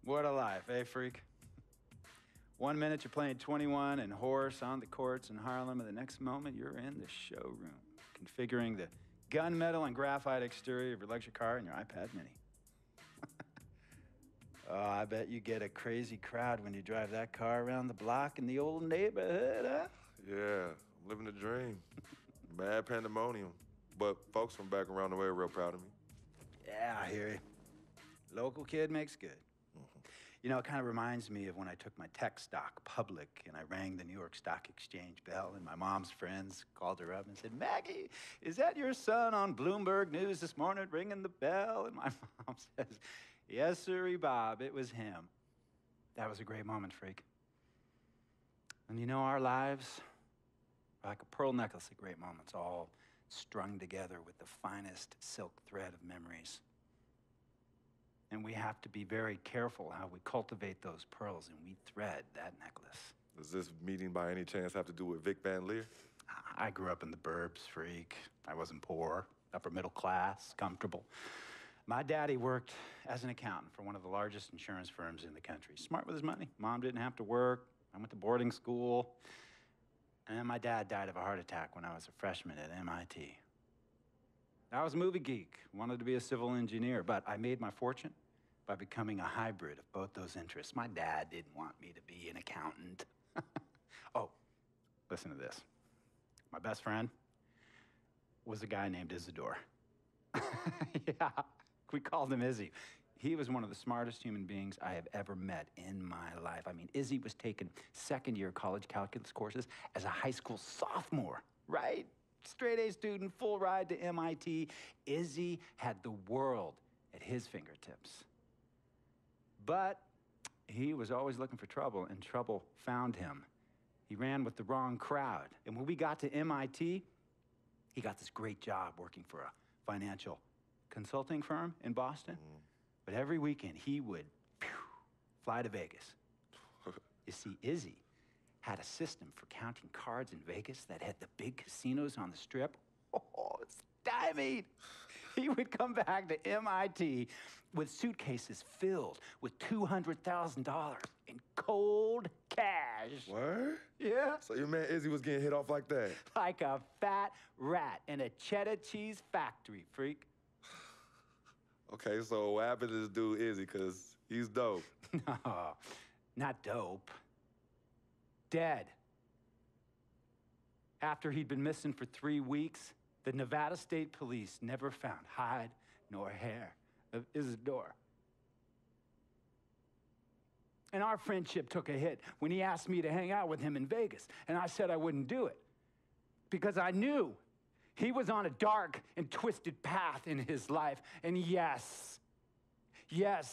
What a life, eh, freak? 1 minute you're playing 21 and horse on the courts in Harlem, and the next moment you're in the showroom, configuring the gunmetal and graphite exterior of your luxury car and your iPad mini. Oh, I bet you get a crazy crowd when you drive that car around the block in the old neighborhood, huh? Yeah, I'm living the dream. Mad pandemonium. But folks from back around the way are real proud of me. Yeah, I hear you. Local kid makes good. You know, it kind of reminds me of when I took my tech stock public and I rang the New York Stock Exchange bell and my mom's friends called her up and said, "Maggie, is that your son on Bloomberg News this morning ringing the bell?" And my mom says, "Yes, sirree, Bob, it was him." That was a great moment, freak. And you know, our lives are like a pearl necklace of great moments, all strung together with the finest silk thread of memories. And we have to be very careful how we cultivate those pearls and we thread that necklace. Does this meeting by any chance have to do with Vic Van Leer? I grew up in the burbs, freak. I wasn't poor, upper middle class, comfortable. My daddy worked as an accountant for one of the largest insurance firms in the country. Smart with his money. Mom didn't have to work. I went to boarding school. And then my dad died of a heart attack when I was a freshman at MIT. I was a movie geek, wanted to be a civil engineer, but I made my fortune by becoming a hybrid of both those interests. My dad didn't want me to be an accountant. Oh, listen to this. My best friend was a guy named Isidore. Yeah, we called him Izzy. He was one of the smartest human beings I have ever met in my life. I mean, Izzy was taking second-year college calculus courses as a high school sophomore, right? Straight A student, full ride to MIT. Izzy had the world at his fingertips. But he was always looking for trouble, and trouble found him. He ran with the wrong crowd. And when we got to MIT, he got this great job working for a financial consulting firm in Boston. But every weekend, he would fly to Vegas. You see, Izzy had a system for counting cards in Vegas that had the big casinos on the Strip. Oh, stymied. He would come back to MIT with suitcases filled with $200,000 in cold cash. What? Yeah. So your man Izzy was getting hit off like that? Like a fat rat in a cheddar cheese factory, freak. Okay, so what happened to this dude Izzy, because he's dope? No, not dope. Dead. After he'd been missing for 3 weeks, the Nevada State Police never found hide nor hair of Isidore. And our friendship took a hit when he asked me to hang out with him in Vegas, and I said I wouldn't do it because I knew he was on a dark and twisted path in his life. And yes,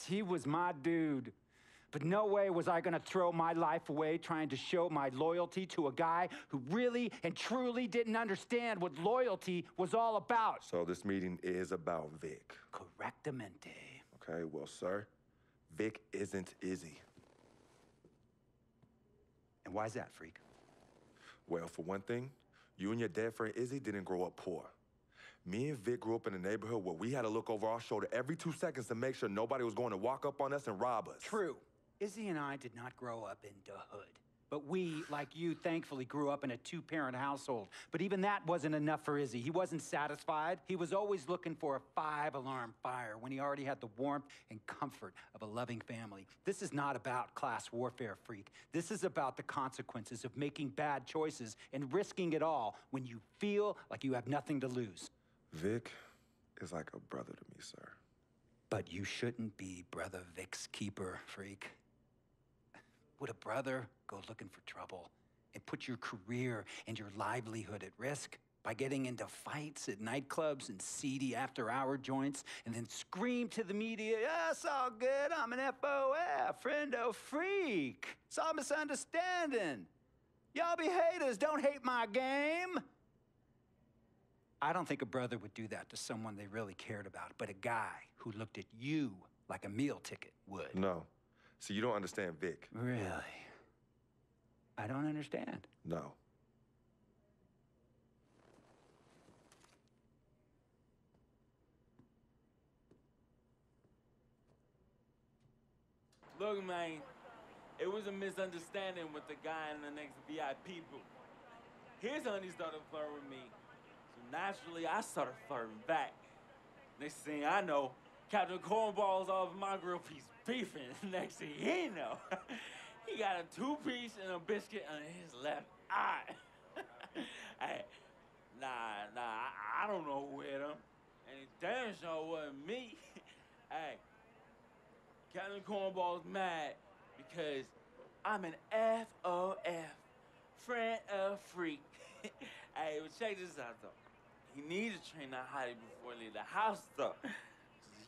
he was my dude. But no way was I gonna throw my life away trying to show my loyalty to a guy who really and truly didn't understand what loyalty was all about. So this meeting is about Vic. Correctamente. Okay, well, sir, Vic isn't Izzy. And why's that, freak? Well, for one thing, you and your dead friend Izzy didn't grow up poor. Me and Vic grew up in a neighborhood where we had to look over our shoulder every 2 seconds to make sure nobody was going to walk up on us and rob us. True. Izzy and I did not grow up in the hood. But we, like you, thankfully grew up in a 2-parent household. But even that wasn't enough for Izzy. He wasn't satisfied. He was always looking for a 5-alarm fire when he already had the warmth and comfort of a loving family. This is not about class warfare, freak. This is about the consequences of making bad choices and risking it all when you feel like you have nothing to lose. Vic is like a brother to me, sir. But you shouldn't be Brother Vic's keeper, freak. Would a brother go looking for trouble and put your career and your livelihood at risk by getting into fights at nightclubs and seedy after-hour joints and then scream to the media, "Yeah, it's all good, I'm an FOF, friendo freak. It's all misunderstanding. Y'all be haters, don't hate my game." I don't think a brother would do that to someone they really cared about, but a guy who looked at you like a meal ticket would. No. See, you don't understand Vic. Really? I don't understand. No. Look, man, it was a misunderstanding with the guy in the next VIP booth. His honey started flirting with me, so naturally I started flirting back. Next thing I know, Captain Cornball's off my grill piece beefing. Next thing he know, he got a two-piece and a biscuit on his left eye. Hey, I don't know who hit him. And it damn sure wasn't me. Hey, Captain Cornball's mad because I'm an FOF, friend of freak. Hey, but check this out, though. He needs to train that hottie before he leave the house, though.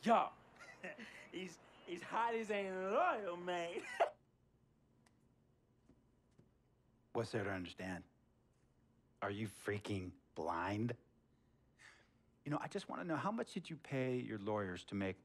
Yo, he's hotties ain't loyal, man. What's there to understand? Are you freaking blind? You know, I just want to know, how much did you pay your lawyers to make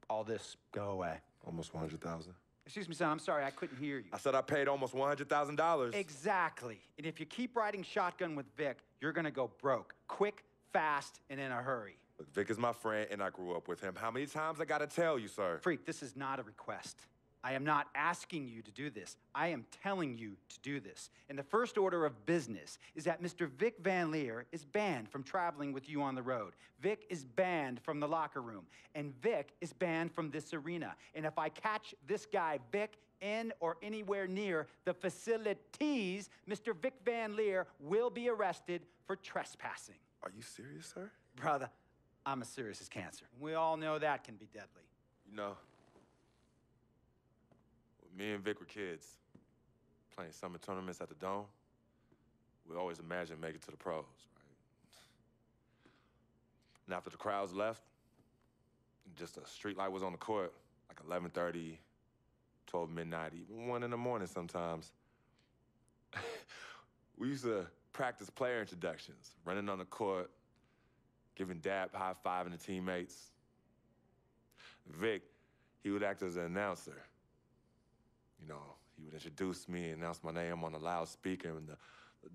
all this go away? Almost $100,000. Excuse me, son, I'm sorry, I couldn't hear you. I said I paid almost $100,000. Exactly. And if you keep riding shotgun with Vic, you're gonna go broke. Quick, fast, and in a hurry. Look, Vic is my friend, and I grew up with him. How many times I gotta tell you, sir? Freak, this is not a request. I am not asking you to do this. I am telling you to do this. And the first order of business is that Mr. Vic Van Leer is banned from traveling with you on the road. Vic is banned from the locker room. And Vic is banned from this arena. And if I catch this guy, Vic, in or anywhere near the facilities, Mr. Vic Van Leer will be arrested for trespassing. Are you serious, sir? Brother, I'm as serious as cancer. We all know that can be deadly. You know, when me and Vic were kids, playing summer tournaments at the Dome, we always imagined making it to the pros, right? And after the crowds left, just a street light was on the court, like 11:30, 12 midnight, even 1 in the morning sometimes. We used to practice player introductions, running on the court, giving dab, high-fiving the teammates. Vic, he would act as an announcer. You know, he would introduce me, announce my name on the loudspeaker, and the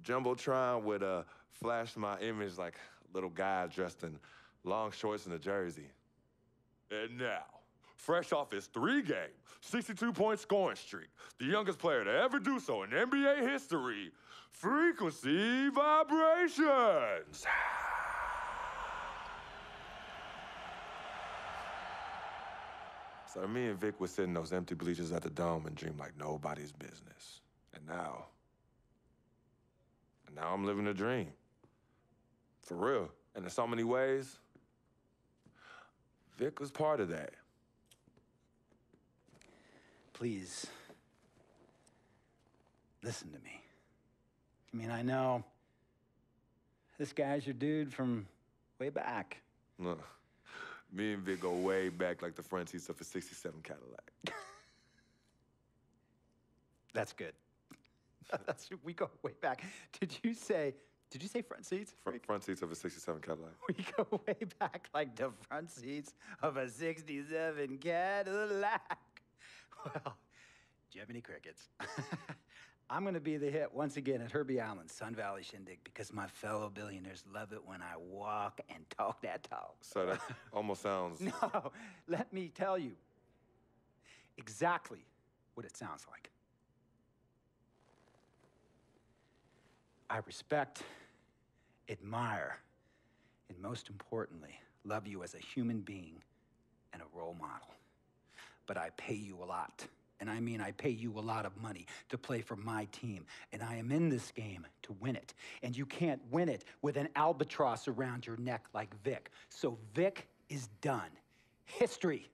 Jumbotron would flash my image like a little guy dressed in long shorts and a jersey. And now, fresh off his 3-game, 62-point scoring streak, the youngest player to ever do so in NBA history, Frequency Vibrations. So me and Vic would sit in those empty bleachers at the Dome and dream like nobody's business. And now I'm living a dream. For real. And in so many ways, Vic was part of that. Please, listen to me. I mean, I know this guy's your dude from way back. Look, me and Vic go way back like the front seats of a '67 Cadillac. That's good. We go way back. Did you say front seats? Front seats of a '67 Cadillac. We go way back like the front seats of a '67 Cadillac. Well, do you have any crickets? I'm gonna be the hit once again at Herbie Allen's Sun Valley Shindig because my fellow billionaires love it when I walk and talk that talk. So that almost sounds... No, let me tell you exactly what it sounds like. I respect, admire, and most importantly, love you as a human being and a role model. But I pay you a lot. And I mean, I pay you a lot of money to play for my team. And I am in this game to win it. And you can't win it with an albatross around your neck like Vic. So Vic is done. History.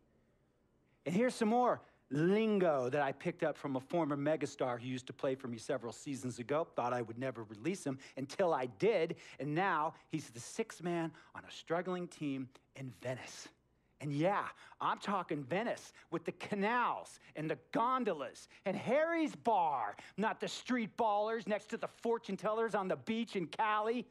And here's some more lingo that I picked up from a former megastar who used to play for me several seasons ago. Thought I would never release him until I did. And now he's the sixth man on a struggling team in Venice. And yeah, I'm talking Venice with the canals and the gondolas and Harry's bar, not the street ballers next to the fortune tellers on the beach in Cali.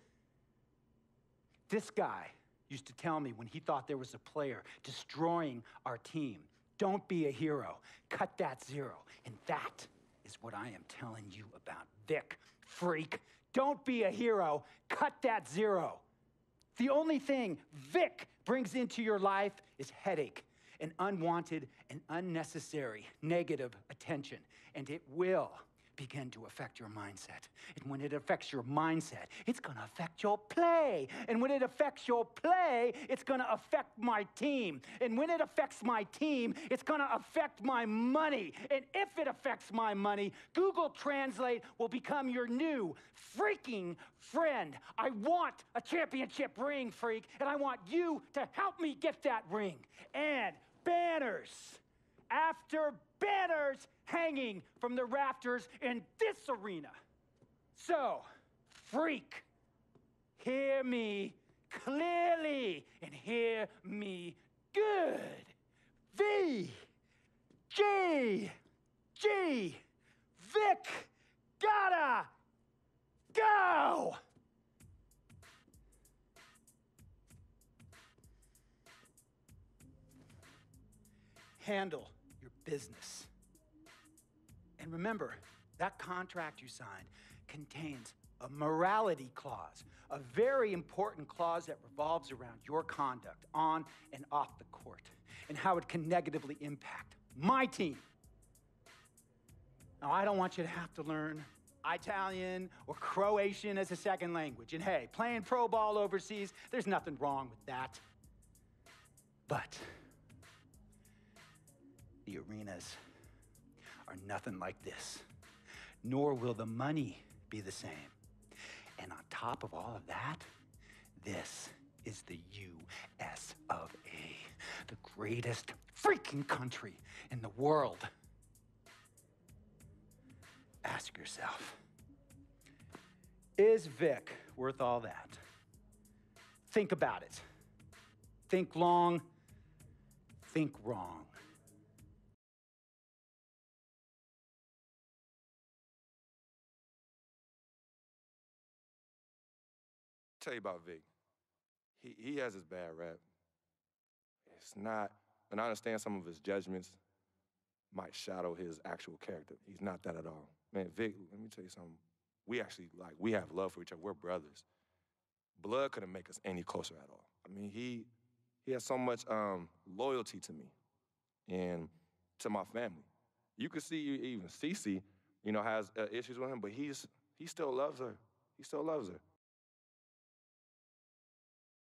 This guy used to tell me when he thought there was a player destroying our team, don't be a hero, cut that zero. And that is what I am telling you about Vic, freak. Don't be a hero, cut that zero. The only thing Vic brings into your life is headache. and unwanted and unnecessary negative attention, and it will begin to affect your mindset. And when it affects your mindset, it's gonna affect your play. And when it affects your play, it's gonna affect my team. And when it affects my team, it's gonna affect my money. And if it affects my money, Google Translate will become your new freaking friend. I want a championship ring, freak, and I want you to help me get that ring. And banners after banners hanging from the rafters in this arena. So, freak, hear me clearly and hear me good. V-G-G, Vic, gotta go! Handle your business. And remember, that contract you signed contains a morality clause, a very important clause that revolves around your conduct on and off the court, and how it can negatively impact my team. Now, I don't want you to have to learn Italian or Croatian as a second language. And hey, playing pro ball overseas, there's nothing wrong with that. But the arenas are nothing like this, nor will the money be the same. And on top of all of that, this is the U.S. of A., the greatest freaking country in the world. Ask yourself, is Vic worth all that? Think about it. Think long, think wrong. Tell you about Vic. He has his bad rap. It's not, and I understand some of his judgments might shadow his actual character. He's not that at all. Man, Vic, let me tell you something. We have love for each other. We're brothers. Blood couldn't make us any closer at all. I mean, he has so much loyalty to me and to my family. You could see even Cece, has issues with him, but he still loves her. He still loves her.